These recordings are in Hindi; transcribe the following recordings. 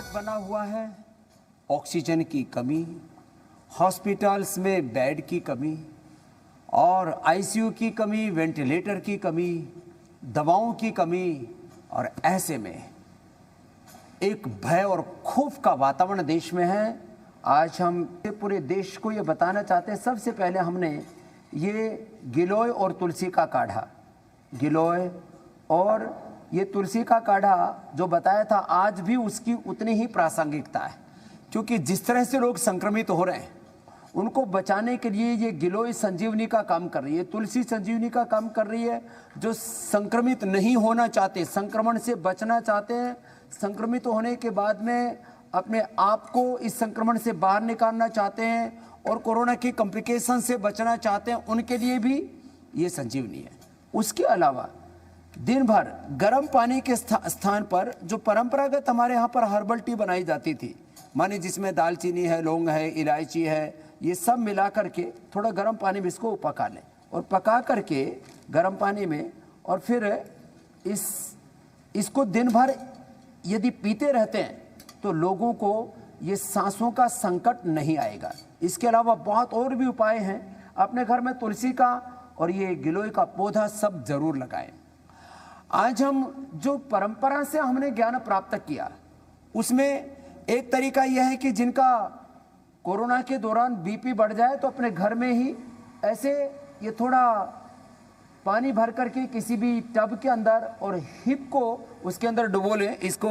संकट बना हुआ है। ऑक्सीजन की कमी, हॉस्पिटल्स में बेड की कमी और आईसीयू की कमी, वेंटिलेटर की कमी, दवाओं की कमी। और ऐसे में एक भय और खौफ का वातावरण देश में है। आज हम पूरे देश को ये बताना चाहते हैं। सबसे पहले हमने ये गिलोय और तुलसी का काढ़ा, गिलोय और ये तुलसी का काढ़ा जो बताया था, आज भी उसकी उतनी ही प्रासंगिकता है, क्योंकि जिस तरह से लोग संक्रमित हो रहे हैं उनको बचाने के लिए ये गिलोय संजीवनी का काम कर रही है, तुलसी संजीवनी का काम कर रही है। जो संक्रमित नहीं होना चाहते, संक्रमण से बचना चाहते हैं, संक्रमित होने के बाद में अपने आप को इस संक्रमण से बाहर निकालना चाहते हैं और कोरोना की कॉम्प्लिकेशन से बचना चाहते हैं, उनके लिए भी ये संजीवनी है। उसके अलावा दिन भर गर्म पानी के स्थान पर जो परंपरागत हमारे यहाँ पर हर्बल टी बनाई जाती थी, माने जिसमें दालचीनी है, लौंग है, इलायची है, ये सब मिला करके थोड़ा गर्म पानी में इसको पका लें और पका करके गर्म पानी में, और फिर इसको दिन भर यदि पीते रहते हैं तो लोगों को ये सांसों का संकट नहीं आएगा। इसके अलावा बहुत और भी उपाय हैं। अपने घर में तुलसी का और ये गिलोय का पौधा सब जरूर लगाएं। आज हम जो परंपरा से हमने ज्ञान प्राप्त किया, उसमें एक तरीका यह है कि जिनका कोरोना के दौरान बीपी बढ़ जाए तो अपने घर में ही ऐसे ये थोड़ा पानी भर करके किसी भी टब के अंदर और हिप को उसके अंदर डुबो लें। इसको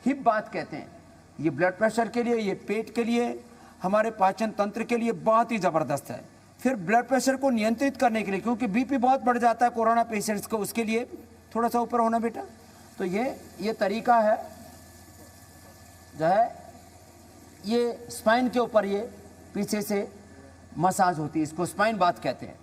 हिप बाथ कहते हैं। ये ब्लड प्रेशर के लिए, ये पेट के लिए, हमारे पाचन तंत्र के लिए बहुत ही ज़बरदस्त है। फिर ब्लड प्रेशर को नियंत्रित करने के लिए, क्योंकि बीपी बहुत बढ़ जाता है कोरोना पेशेंट्स को, उसके लिए थोड़ा सा ऊपर होना बेटा। तो ये तरीका है जो है, ये स्पाइन के ऊपर ये पीछे से मसाज होती है, इसको स्पाइन बाथ कहते हैं।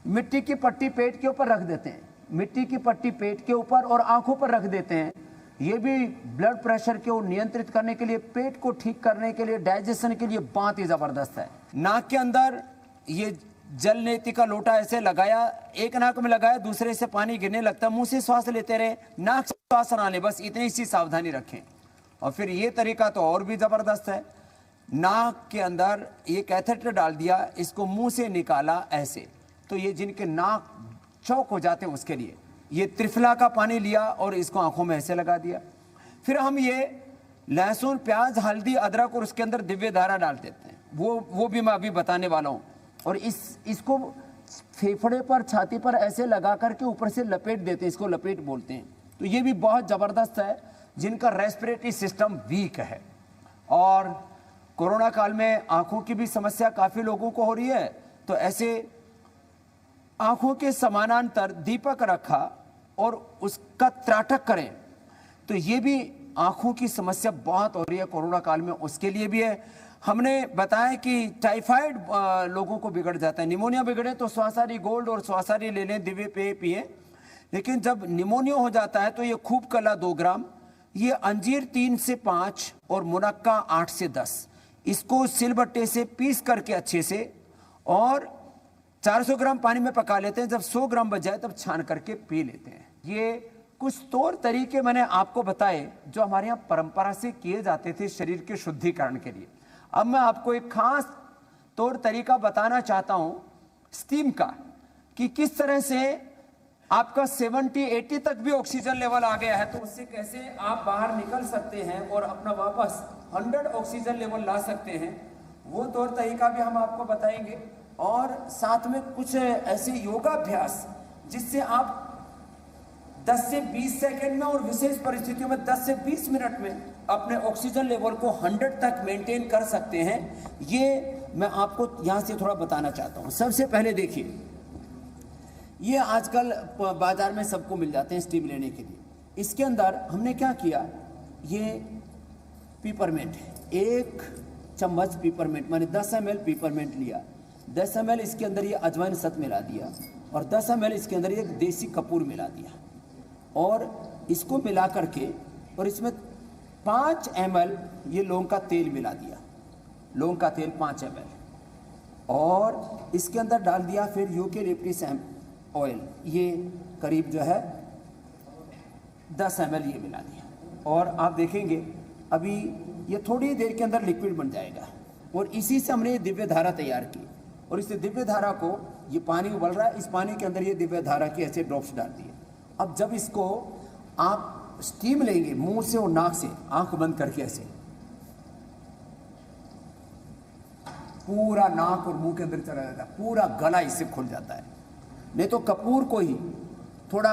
मिट्टी की पट्टी पेट के ऊपर रख देते हैं, मिट्टी की पट्टी पेट के ऊपर और आंखों पर रख देते हैं। ये भी ब्लड प्रेशर को नियंत्रित करने के लिए, पेट को ठीक करने के लिए, डाइजेशन के लिए बहुत ही ज़बरदस्त है। नाक के अंदर ये जल नेति का लोटा ऐसे लगाया, एक नाक में लगाया, दूसरे से पानी गिरने लगता है, मुंह से श्वास लेते रहे, नाक से श्वास ना ले, बस इतनी सी सावधानी रखें। और फिर ये तरीका तो और भी ज़बरदस्त है। नाक के अंदर ये कैथेटर डाल दिया, इसको मुंह से निकाला ऐसे, तो ये जिनके नाक चौक हो जाते हैं उसके लिए ये त्रिफला का पानी लिया और इसको आंखों में ऐसे लगा दिया। फिर हम ये लहसुन, प्याज, हल्दी, अदरक और उसके अंदर दिव्य धारा डाल देते हैं, वो भी मैं अभी बताने वाला हूँ। और इसको फेफड़े पर, छाती पर ऐसे लगा करके ऊपर से लपेट देते हैं, इसको लपेट बोलते हैं। तो ये भी बहुत ज़बरदस्त है जिनका रेस्पिरेटरी सिस्टम वीक है। और कोरोना काल में आंखों की भी समस्या काफ़ी लोगों को हो रही है, तो ऐसे आंखों के समानांतर दीपक रखा और उसका त्राटक करें, तो ये भी आंखों की समस्या बहुत हो रही है कोरोना काल में, उसके लिए भी है। हमने बताया कि टाइफाइड लोगों को बिगड़ जाता है, निमोनिया बिगड़े तो स्वासारी गोल्ड और स्वासारी ले लें, दिव्य पेय पिए। लेकिन जब निमोनिया हो जाता है तो ये खूब कला 2 ग्राम, ये अंजीर 3 से 5 और मुनक्का 8 से 10, इसको सिलबट्टे से पीस करके अच्छे से और 400 ग्राम पानी में पका लेते हैं। जब 100 ग्राम बच जाए तब छान करके पी लेते हैं। ये कुछ तौर तरीके मैंने आपको बताए जो हमारे यहाँ परंपरा से किए जाते थे शरीर के शुद्धिकरण के लिए। अब मैं आपको एक खास तौर तरीका बताना चाहता हूँ स्टीम का, कि किस तरह से आपका 70-80 तक भी ऑक्सीजन लेवल आ गया है तो उससे कैसे आप बाहर निकल सकते हैं और अपना वापस 100 ऑक्सीजन लेवल ला सकते हैं, वो तौर तरीका भी हम आपको बताएंगे। और साथ में कुछ ऐसे योगाभ्यास जिससे आप 10 से 20 सेकंड में और विशेष परिस्थितियों में 10 से 20 मिनट में अपने ऑक्सीजन लेवल को 100 तक मेंटेन कर सकते हैं, ये मैं आपको यहाँ से थोड़ा बताना चाहता हूँ। सबसे पहले देखिए, ये आजकल बाजार में सबको मिल जाते हैं स्टीम लेने के लिए। इसके अंदर हमने क्या किया, ये पीपरमेंट है, 1 चम्मच पीपरमेंट, मैंने 10 ml पीपरमेंट लिया, 10 ml इसके अंदर ये अजवाइन सत मिला दिया और 10 ml इसके अंदर ये देसी कपूर मिला दिया और इसको मिला करके और इसमें 5 ml ये लौंग का तेल मिला दिया, लौंग का तेल 5 ml और इसके अंदर डाल दिया फिर यूकेलिप्टस ऑयल, ये करीब जो है 10 ml ये मिला दिया। और आप देखेंगे अभी ये थोड़ी देर के अंदर लिक्विड बन जाएगा और इसी से हमने ये दिव्य धारा तैयार की और इस दिव्य धारा को, ये पानी उबल रहा है, इस पानी के अंदर ये दिव्य धारा की ऐसे ड्रॉप्स डाल दिए। अब जब इसको आप स्टीम लेंगे मुंह से और नाक से, आंख बंद करके ऐसे, पूरा नाक और मुंह के अंदर चला जाता है, पूरा गला इससे खुल जाता है। नहीं तो कपूर को ही थोड़ा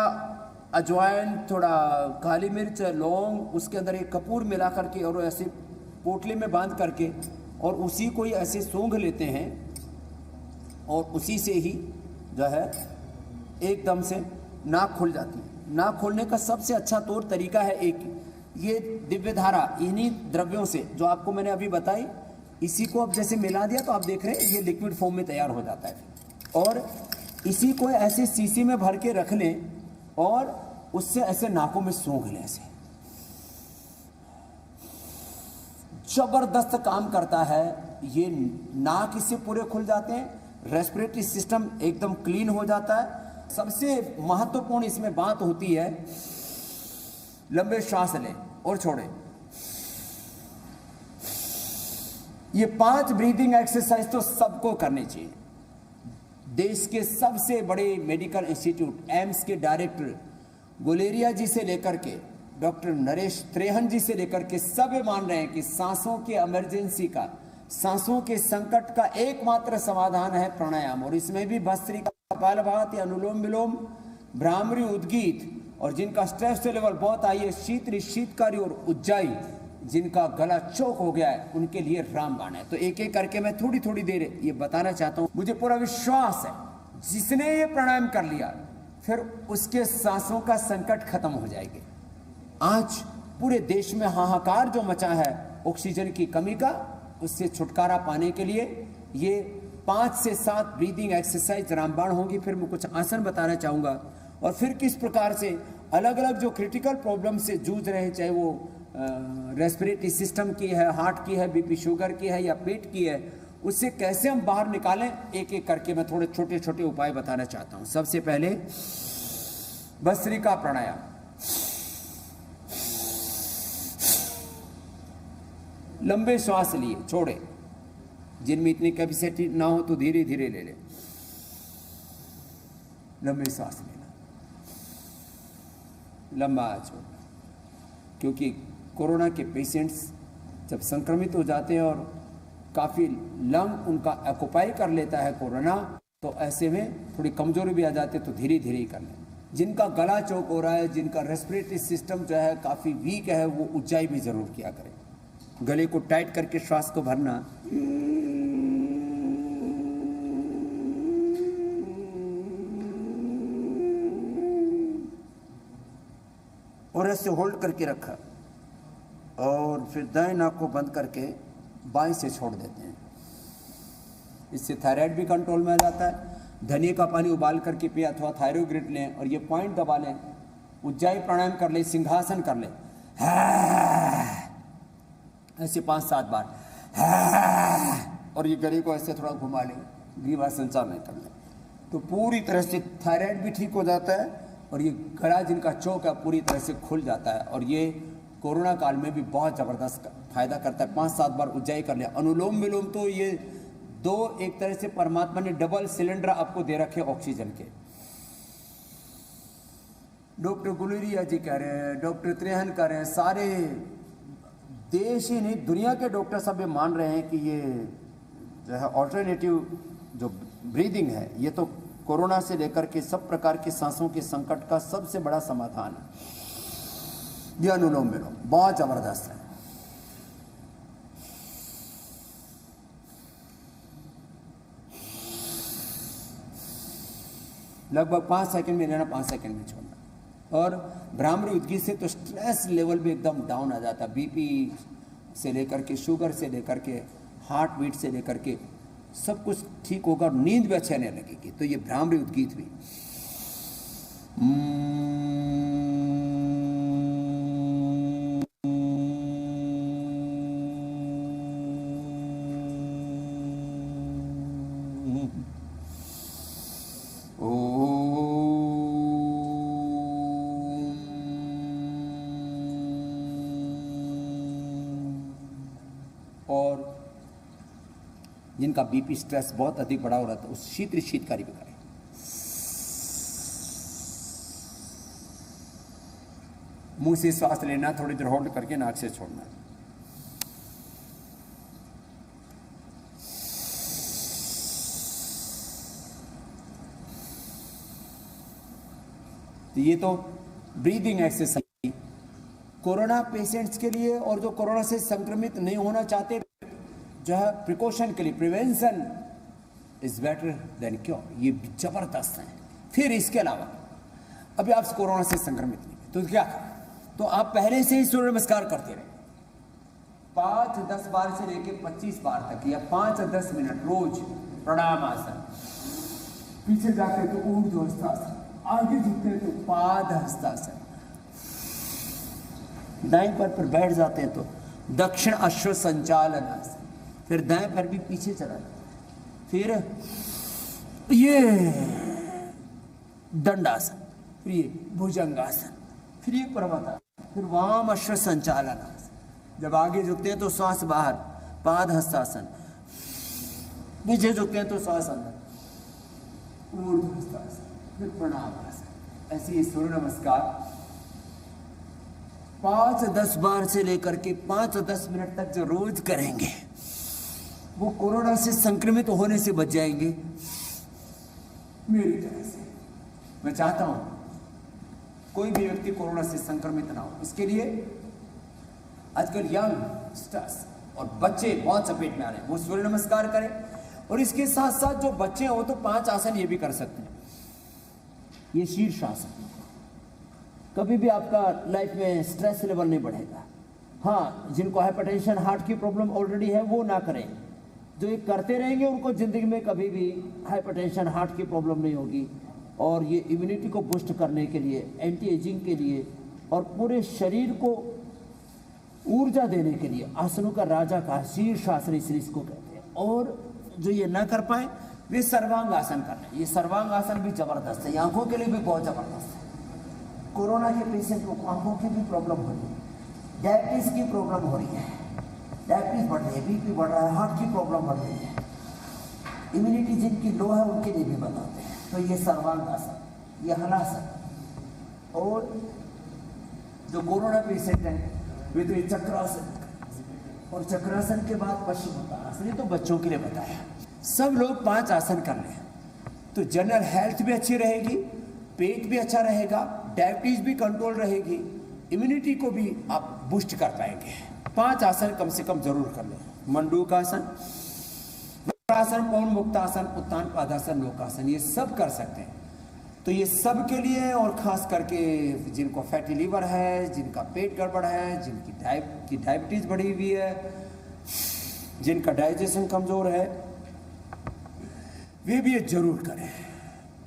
अजवाइन, थोड़ा काली मिर्च, लौंग, उसके अंदर एक कपूर मिला करके और ऐसे पोटली में बांध करके और उसी को ही ऐसे सूंघ लेते हैं और उसी से ही जो है एकदम से नाक खुल जाती है। नाक खोलने का सबसे अच्छा तौर तरीका है एक, ये दिव्य धारा इन्हीं द्रव्यों से जो आपको मैंने अभी बताई, इसी को अब जैसे मिला दिया तो आप देख रहे हैं ये लिक्विड फॉर्म में तैयार हो जाता है। और इसी को ऐसे शीशी में भर के रख लें और उससे ऐसे नाकों में सूंघ लें। ऐसे जबरदस्त काम करता है ये, नाक इससे पूरे खुल जाते हैं, रेस्पिरेटरी सिस्टम एकदम क्लीन हो जाता है। सबसे महत्वपूर्ण इसमें बात होती है, लंबे श्वास लें और छोड़ें। ये 5 ब्रीदिंग एक्सरसाइज तो सबको करनी चाहिए। देश के सबसे बड़े मेडिकल इंस्टीट्यूट एम्स के डायरेक्टर गुलेरिया जी से लेकर के डॉक्टर नरेश त्रेहन जी से लेकर के सब ये मान रहे हैं कि सांसों के इमरजेंसी का, सांसों के संकट का एकमात्र समाधान है प्राणायाम। और इसमें भी भस्त्रिका, कपालभाति, अनुलोम विलोम, भ्रामरी, उद्गीत, और जिनका स्ट्रेस लेवल बहुत हाई है, शीतरी, शीतकारी और उज्जाई, जिनका गला चौक हो गया है, उनके लिए रामबाण है। तो एक एक करके मैं थोड़ी थोड़ी देर ये बताना चाहता हूं। मुझे पूरा विश्वास है जिसने ये प्राणायाम कर लिया फिर उसके सांसों का संकट खत्म हो जाएगी। आज पूरे देश में हाहाकार जो मचा है ऑक्सीजन की कमी का, उससे छुटकारा पाने के लिए ये 5 से 7 ब्रीदिंग एक्सरसाइज रामबाण होंगी। फिर मैं कुछ आसन बताना चाहूँगा और फिर किस प्रकार से अलग अलग जो क्रिटिकल प्रॉब्लम से जूझ रहे हैं, चाहे वो रेस्पिरेटरी सिस्टम की है, हार्ट की है, बीपी शुगर की है या पेट की है, उससे कैसे हम बाहर निकालें, एक एक करके मैं थोड़े छोटे छोटे उपाय बताना चाहता हूं। सबसे पहले भस्त्रिका प्राणायाम। लंबे श्वास लिए, छोड़े, जिनमें इतनी कैपेसिटी ना हो तो धीरे धीरे ले ले। लंबे श्वास लेना, लंबा छोड़ना, क्योंकि कोरोना के पेशेंट्स जब संक्रमित हो जाते हैं और काफ़ी लंग उनका ऑक्युपाई कर लेता है कोरोना, तो ऐसे में थोड़ी कमजोरी भी आ जाती है, तो धीरे धीरे ही कर लें। जिनका गला चौक हो रहा है, जिनका रेस्पिरेटरी सिस्टम जो है काफ़ी वीक है, वो ऊंचाई भी ज़रूर किया करें। गले को टाइट करके श्वास को भरना, और ऐसे होल्ड करके रखा और फिर दाएं नाक को बंद करके बाएं से छोड़ देते हैं। इससे थायराइड भी कंट्रोल में आ जाता है। धनिया का पानी उबाल करके पिए अथवा थायरोग्रिड लें और ये पॉइंट दबा लें। उज्जाई प्राणायाम कर लें, सिंहासन कर लें, ऐसे 5-7 बार, और ये गले को ऐसे थोड़ा घुमा लें, ग्रीवा संचालन कर लें, तो पूरी तरह से थायराइड भी ठीक हो जाता है और ये गला जिनका चौक है पूरी तरह से खुल जाता है। और ये कोरोना काल में भी बहुत ज़बरदस्त फायदा करता है। 5-7 बार उज्जाई कर लिया। अनुलोम विलोम तो ये 2 एक तरह से परमात्मा ने डबल सिलेंडर आपको दे रखे ऑक्सीजन के। डॉक्टर गुलेरिया जी कह रहे हैं, डॉक्टर त्रेहन कह रहे हैं, सारे देश ही नहीं दुनिया के डॉक्टर सब ये मान रहे हैं कि ये जो है ऑल्टरनेटिव जो ब्रीदिंग है, ये तो कोरोना से लेकर के सब प्रकार के सांसों के संकट का सबसे बड़ा समाधान है। ये अनुलोम विलोम बहुत जबरदस्त है। लगभग 5 सेकंड में लेना, 5 सेकंड में छोड़ना। और भ्रामरी उद्गीत से तो स्ट्रेस लेवल भी एकदम डाउन आ जाता है। बीपी से लेकर के, शुगर से लेकर के, हार्ट बीट से लेकर के सब कुछ ठीक होगा और नींद भी अच्छी आने लगेगी। तो ये भ्रामरी उद्गीत भी और जिनका बीपी स्ट्रेस बहुत अधिक बढ़ा हो रहा था उस शीतकारी भी करें। मुंह से सांस लेना, थोड़ी देर होल्ड करके नाक से छोड़ना। तो ये तो ब्रीदिंग एक्सरसाइज कोरोना पेशेंट्स के लिए, और जो कोरोना से संक्रमित नहीं होना चाहते जो है प्रिकॉशन के लिए, prevention is better than cure, ये जबरदस्त है। फिर इसके अलावा अभी आप कोरोना से संक्रमित नहीं तो क्या करें, तो आप पहले से ही सूर्य नमस्कार करते रहे 5-10 बार से लेकर 25 बार तक, या 5-10 मिनट रोज प्रणाम आसन। पीछे जाते तो ऊर्ध्व हस्तासन, आगे झुकते तो पाद हस्तासन, दाएं पैर पर बैठ जाते हैं तो दक्षिण अश्व संचालन आसन, फिर दाएं पैर भी पीछे चला, फिर ये दंडासन, फिर ये भुजंगासन, फिर ये पर्वतासन, फिर वाम अश्व संचालन आसन। जब आगे झुकते हैं तो श्वास बाहर, पाद हस्तासन, पीछे झुकते हैं तो श्वास अंदर, ऊर्ध्व हस्तासन, फिर प्रणाम आसन। ऐसे ही सूर्य नमस्कार 5-10 बार से लेकर के 5-10 मिनट तक जो रोज करेंगे वो कोरोना से संक्रमित होने से बच जाएंगे। मेरी तरह से मैं चाहता हूं कोई भी व्यक्ति कोरोना से संक्रमित ना हो। इसके लिए आजकल यंगस्टर्स और बच्चे बहुत चपेट में आ रहे हैं, वो सूर्य नमस्कार करें, और इसके साथ साथ जो बच्चे हो तो 5 आसन ये भी कर सकते हैं। ये शीर्षासन, कभी भी आपका लाइफ में स्ट्रेस लेवल नहीं बढ़ेगा। हाँ, जिनको हाइपरटेंशन, हार्ट की प्रॉब्लम ऑलरेडी है वो ना करें, जो ये करते रहेंगे उनको जिंदगी में कभी भी हाइपरटेंशन, हार्ट की प्रॉब्लम नहीं होगी। और ये इम्यूनिटी को बूस्ट करने के लिए, एंटी एजिंग के लिए और पूरे शरीर को ऊर्जा देने के लिए आसनों का राजा का शीर्षासन इसको कहते हैं। और जो ये ना कर पाए वे सर्वांग आसन कर रहे हैं। ये सर्वांग आसन भी जबरदस्त है, आंखों के लिए भी बहुत जबरदस्त है। कोरोना के पेशेंट को आंखों की भी प्रॉब्लम हो रही है, डायबिटीज की प्रॉब्लम हो रही है, डायबिटीज बढ़ रही है, बीपी बढ़ रहा है, हार्ट की प्रॉब्लम बढ़ रही है, इम्यूनिटी जिनकी लो है उनके लिए भी बताते हैं। तो ये सर्वांग आसन, ये हलासन। और जो कोरोना पेशेंट हैं वे तो ये चक्रासन, और चक्रासन के बाद पश्चिमोत्तानासन, ये तो बच्चों के लिए बताया। सब लोग 5 आसन कर लें तो जनरल हेल्थ भी अच्छी रहेगी, पेट भी अच्छा रहेगा, डायबिटीज भी कंट्रोल रहेगी, इम्यूनिटी को भी आप बूस्ट कर पाएंगे। 5 आसन कम से कम जरूर कर लें। मंडूकासन, वक्रासन, पवन मुक्तासन, उत्तान पादासन, लोकासन, ये सब कर सकते हैं। तो ये सब के लिए, और खास करके जिनको फैटी लीवर है, जिनका पेट गड़बड़ है, जिनकी डायबिटीज बढ़ी हुई है, जिनका डाइजेशन कमजोर है, वे भी ये जरूर करें।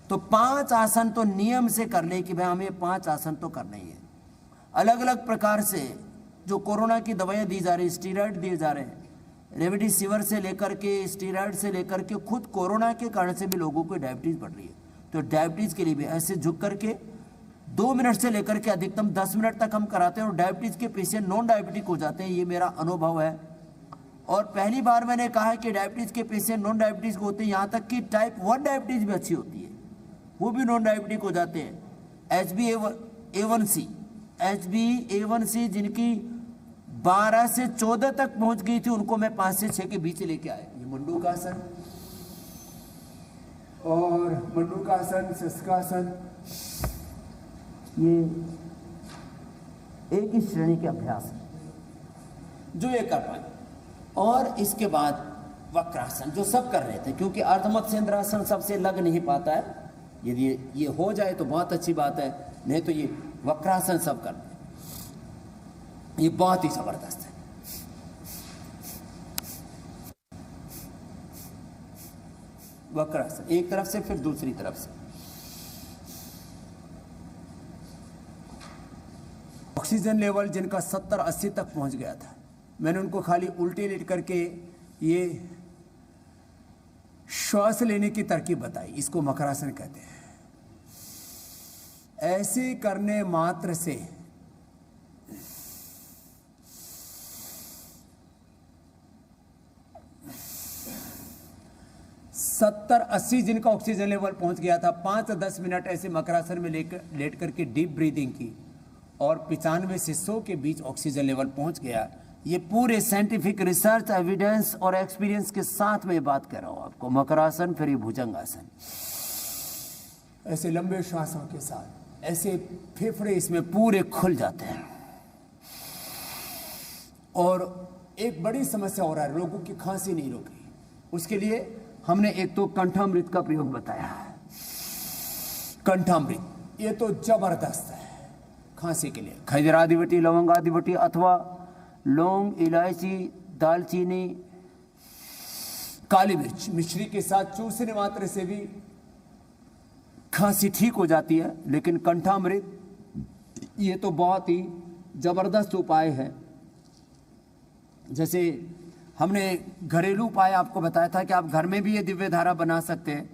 तो 5 आसन तो नियम से कर ले कि भाई हमें 5 आसन तो करना ही है। अलग अलग प्रकार से जो कोरोना की दवाइयाँ दी जा रही, स्टीरॉयड दिए जा रहे हैं, रेमडेसिविर से लेकर के, स्टीरॉयड से लेकर के, खुद कोरोना के कारण से भी लोगों को डायबिटीज बढ़ रही है। तो डायबिटीज के लिए भी ऐसे झुक करके 2 मिनट से लेकर के अधिकतम 10 मिनट तक हम कराते हैं, और डायबिटीज के पेशेंट नॉन डायबिटिक हो जाते हैं। ये मेरा अनुभव है। और पहली बार मैंने कहा है कि डायबिटीज के पेशेंट नॉन डायबिटीज होते हैं, यहाँ तक कि टाइप 1 डायबिटीज भी अच्छी होती है, वो भी नॉन डायबिटिक हो जाते हैं। HbA1c जिनकी 12 से 14 तक पहुंच गई थी, उनको मैं 5 से 6 के बीच लेके आया। ये मंडूकासन, और मंडूकासन, शस्त्रासन, ये एक ही श्रेणी के अभ्यास है जो ये कर पाए। और इसके बाद वक्रासन, जो सब कर रहे थे, क्योंकि अर्धमत्स्येंद्रासन सबसे लग नहीं पाता है। यदि ये हो जाए तो बहुत अच्छी बात है, नहीं तो ये वक्रासन सब कर रहे हैं, ये बहुत ही जबरदस्त है। वक्रासन एक तरफ से, फिर दूसरी तरफ से। ऑक्सीजन लेवल जिनका 70-80 तक पहुंच गया था, मैंने उनको खाली उल्टे लेट करके ये श्वास लेने की तरकीब बताई, इसको मकरासन कहते हैं। ऐसे करने मात्र से 70-80 जिनका ऑक्सीजन लेवल पहुंच गया था, 5-10 मिनट ऐसे मकरासन में लेट करके डीप ब्रीदिंग की और 95 से 100 के बीच ऑक्सीजन लेवल पहुंच गया। ये पूरे साइंटिफिक रिसर्च, एविडेंस और एक्सपीरियंस के साथ में बात कर रहा हूं आपको। मकरासन, फिर ये भुजंगासन, ऐसे लंबे श्वासों के साथ ऐसे फेफड़े इसमें पूरे खुल जाते हैं। और एक बड़ी समस्या हो रहा है, लोगों की खांसी नहीं रुक रही। उसके लिए हमने एक तो कंठामृत का प्रयोग बताया है। कंठामृत ये तो जबरदस्त है खांसी के लिए। खजरादिवटी, लवंगादिवटी अथवा लौंग, इलायची, दालचीनी, काली मिर्च मिश्री के साथ चूसने मात्र से भी खांसी ठीक हो जाती है। लेकिन कंठामृत ये तो बहुत ही जबरदस्त उपाय है। जैसे हमने घरेलू उपाय आपको बताया था कि आप घर में भी ये दिव्य धारा बना सकते हैं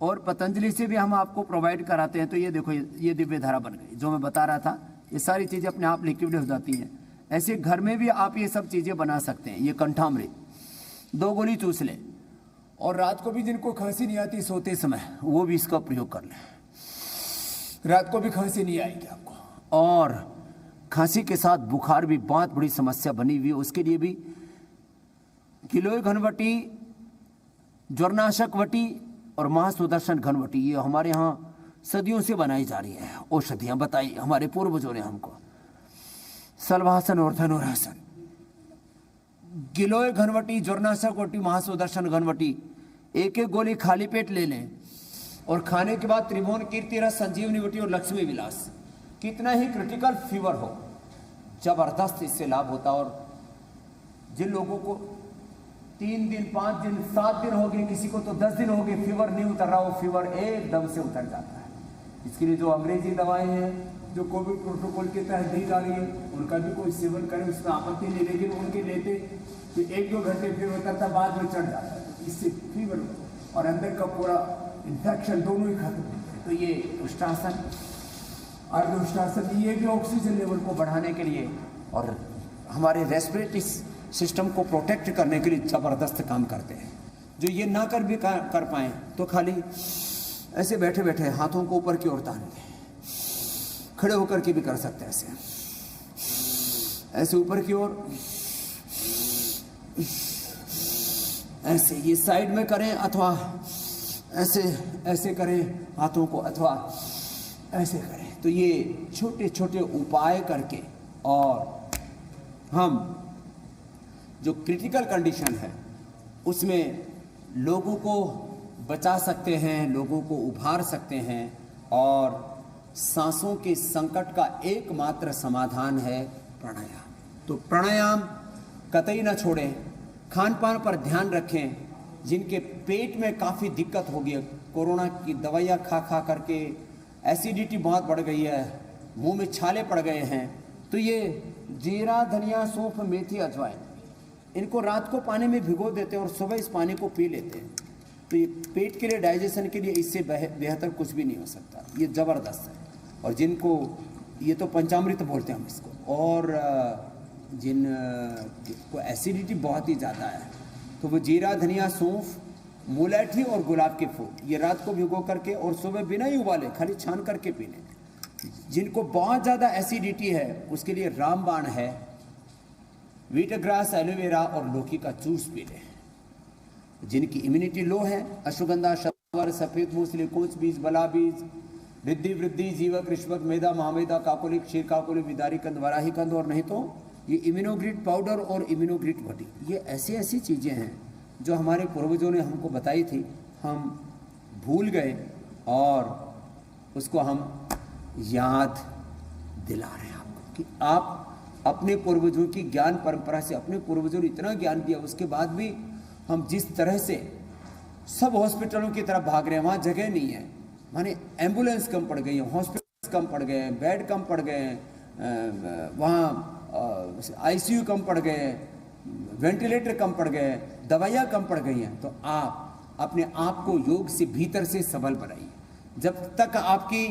और पतंजलि से भी हम आपको प्रोवाइड कराते हैं। तो ये देखो, ये दिव्य धारा बन गई जो मैं बता रहा था। ये सारी चीज़ें अपने आप लिक्विड हो जाती हैं। ऐसे घर में भी आप ये सब चीज़ें बना सकते हैं। ये कंठामृत 2 गोली चूस लें और रात को भी जिनको खांसी नहीं आती सोते समय, वो भी इसका प्रयोग कर लें। रात को भी खांसी नहीं आएगी आपको। और खांसी के साथ बुखार भी बहुत बड़ी समस्या बनी हुई है। उसके लिए भी गिलोय घनवटी, ज्वरनाशक वटी और महासुदर्शन घनवटी, ये हमारे यहाँ सदियों से बनाई जा रही है। औषधियाँ बताई हमारे पूर्वजों ने हमको। सलवासन और धनुरासन, गिलोय घनवटी, ज्वरनाशक वटी, महासुदर्शन घनवटी, एक एक गोली खाली पेट ले लें और खाने के बाद त्रिभुवन कीर्ति रस, संजीवनी वटी और लक्ष्मी विलास। कितना ही क्रिटिकल फीवर हो, जबरदस्त इससे लाभ होता। और जिन लोगों को 3 दिन, 5 दिन, 7 दिन हो गए, किसी को तो 10 दिन हो गए, फीवर नहीं उतर रहा, वो फीवर एकदम से उतर जाता है। इसके लिए जो अंग्रेजी दवाएं हैं जो कोविड प्रोटोकॉल के तहत दी जा रही है, उनका भी कोई सेवन करे, उसमें आपत्ति नहीं। लेकिन उनके लेते कि 1-2 घंटे फीवर उतरता, बाद में चढ़ जाता है। इससे फीवर और अंदर का पूरा इन्फेक्शन दोनों ही खत्म होते हैं। तो ये उष्टासन, अर्ध उष्टासन, ये भी ऑक्सीजन लेवल को बढ़ाने के लिए और हमारे रेस्पिरेटरी सिस्टम को प्रोटेक्ट करने के लिए ज़बरदस्त काम करते हैं। जो ये ना कर भी कर पाएँ तो खाली ऐसे बैठे बैठे हाथों को ऊपर की ओर तान दें, खड़े होकर के भी कर सकते हैं। ऐसे ऊपर की ओर, ऐसे ये साइड में करें अथवा ऐसे ऐसे करें हाथों को, अथवा ऐसे करें। तो ये छोटे छोटे उपाय करके और हम जो क्रिटिकल कंडीशन है उसमें लोगों को बचा सकते हैं, लोगों को उभार सकते हैं। और सांसों के संकट का एकमात्र समाधान है प्राणायाम। तो प्राणायाम कतई ना छोड़ें, खान पान पर ध्यान रखें। जिनके पेट में काफ़ी दिक्कत हो गई है, कोरोना की दवाइयाँ खा खा करके एसिडिटी बहुत बढ़ गई है, मुंह में छाले पड़ गए हैं, तो ये जीरा, धनिया, सौंफ, मेथी, अजवाइन, इनको रात को पानी में भिगो देते हैं और सुबह इस पानी को पी लेते हैं। तो ये पेट के लिए, डाइजेशन के लिए इससे बेहतर कुछ भी नहीं हो सकता। ये ज़बरदस्त है। और जिनको, ये तो पंचामृत बोलते हैं हम इसको, और जिन को एसिडिटी बहुत ही ज़्यादा है तो वो जीरा, धनिया, सौंफ, मुलैठी और गुलाब के फूल, ये रात को भिगो करके और सुबह बिना ही उबाले खाली छान करके पी लें। जिनको बहुत ज़्यादा एसिडिटी है उसके लिए रामबाण है, वीटग्रास, एलोवेरा और लौकी का जूस पी लें। जिनकी इम्यूनिटी लो है, अश्वगंधा, शतवर, सफ़ेद मूसली, कोच बीज, बला बीज, रिद्धि, वृद्धि, जीवक, रिश्वक, मेधा, महामेधा, काकोली, क्षीर काकोली, विदारी कंद, वराही कंद, और नहीं तो ये इम्यूनोग्रिड पाउडर और इम्यूनोग्रिड वटी, ये ऐसी ऐसी चीज़ें हैं जो हमारे पूर्वजों ने हमको बताई थी, हम भूल गए और उसको हम याद दिला रहे हैं आपको कि आप अपने पूर्वजों की ज्ञान परंपरा से, अपने पूर्वजों ने इतना ज्ञान दिया, उसके बाद भी हम जिस तरह से सब हॉस्पिटलों की तरफ भाग रहे हैं, वहाँ जगह नहीं है। माने एम्बुलेंस कम पड़ गई है, हॉस्पिटल कम पड़ गए हैं, बेड कम पड़ गए हैं, वहाँ आईसीयू कम पड़ गए, वेंटिलेटर कम पड़ गए, दवाइयाँ कम पड़ गई हैं। तो आप अपने आप को योग से भीतर से सबल बनाइए। जब तक आपकी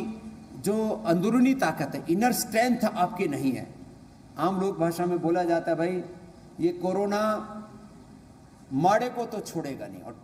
जो अंदरूनी ताकत है, इनर स्ट्रेंथ आपकी नहीं है, आम लोक भाषा में बोला जाता है भाई ये कोरोना माड़े को तो छोड़ेगा नहीं। और